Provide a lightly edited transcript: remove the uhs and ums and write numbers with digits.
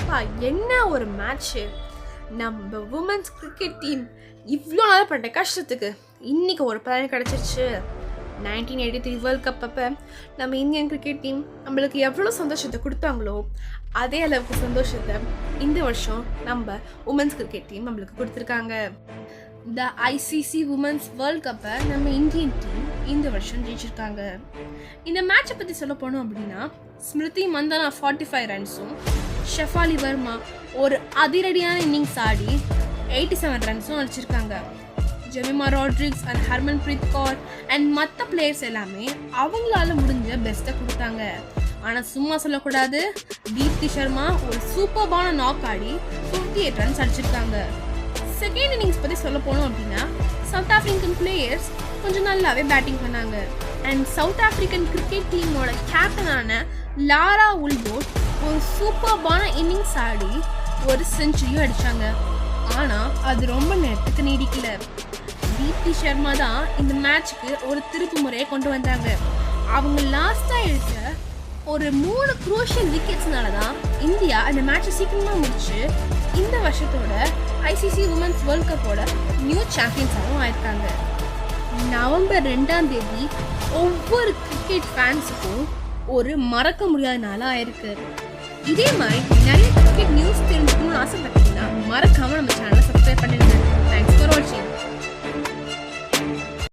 அப்பா என்ன ஒரு மேட்ச்சு! நம்ம உமன்ஸ் கிரிக்கெட் டீம் இவ்வளோ நாள் பண்ற கஷ்டத்துக்கு இன்னைக்கு ஒரு பலன் கிடச்சிருச்சு. 1983 வேர்ல்ட் கப் அப்போ நம்ம இந்தியன் கிரிக்கெட் டீம் நம்மளுக்கு எவ்வளோ சந்தோஷத்தை கொடுத்தாங்களோ அதே அளவுக்கு சந்தோஷத்தை இந்த வருஷம் நம்ம உமன்ஸ் கிரிக்கெட் டீம் நம்மளுக்கு கொடுத்துருக்காங்க. த ஐசிசி உமன்ஸ் வேர்ல்ட் கப்பை நம்ம இந்தியன் டீம் இந்த வருஷம் ஜெயிச்சிருக்காங்க. இந்த மேட்சை பற்றி சொல்ல போனோம் அப்படின்னா, ஸ்மிருதி மந்தனா 45 ரன்ஸும், ஷெஃபாலி வர்மா ஒரு அதிரடியான இன்னிங்ஸ் ஆடி 87 ரன்ஸும் அடிச்சிருக்காங்க. ஜெமிமா ராட்ரிக்ஸ் அண்ட் ஹர்மன்பிரீத் கௌர் அண்ட் மற்ற பிளேயர்ஸ் எல்லாமே அவங்களால முடிஞ்ச பெஸ்ட்டை கொடுத்தாங்க. ஆனால் சும்மா சொல்லக்கூடாது, தீப்தி சர்மா ஒரு சூப்பர்பான நாக் ஆடி 58 ரன்ஸ் அடிச்சிருக்காங்க. செகண்ட் இன்னிங்ஸ் பற்றி சொல்ல போனோம் அப்படின்னா, சவுத் ஆஃப்ரிக்கன் பிளேயர்ஸ் கொஞ்சம் நல்லாவே பேட்டிங் பண்ணாங்க. அண்ட் சவுத் ஆஃப்ரிக்கன் கிரிக்கெட் டீமோட கேப்டனான லாரா உல்போட் ஒரு சூப்பர்பான இன்னிங்ஸ் ஆடி ஒரு செஞ்சுரியும் அடித்தாங்க. ஆனால் அது ரொம்ப நேரத்துக்கு நீடிக்கல. தீப்தி சர்மா தான் இந்த மேட்சுக்கு ஒரு திருப்பு முறையை கொண்டு வந்தாங்க. அவங்க லாஸ்ட்டாக எடுத்த ஒரு 3 குரூஷியல் விக்கெட்ஸ்னால தான் இந்தியா அந்த மேட்சை சீக்கிரமாக முடிச்சு இந்த வருஷத்தோட ஐசிசி உமன்ஸ் வேர்ல்ட் கப்போட நியூ சாம்பியன்ஸாகவும் ஆயிருக்காங்க. நவம்பர் 2ஆம் தேதி ஒவ்வொரு கிரிக்கெட் ஃபேன்ஸுக்கும் ஒரு மறக்க முடியாத நாளாக ஆயிருக்கு. இதே மாதிரி நிறைய கிரிக்கெட் நியூஸ் தெரிஞ்சுக்கணும்னு ஆசைப்பட்டீங்கன்னா மறக்காமல் நம்ம சேனலை சப்ஸ்கிரைப் பண்ணிடுங்க. தேங்க்ஸ் ஃபார் வாட்சிங்.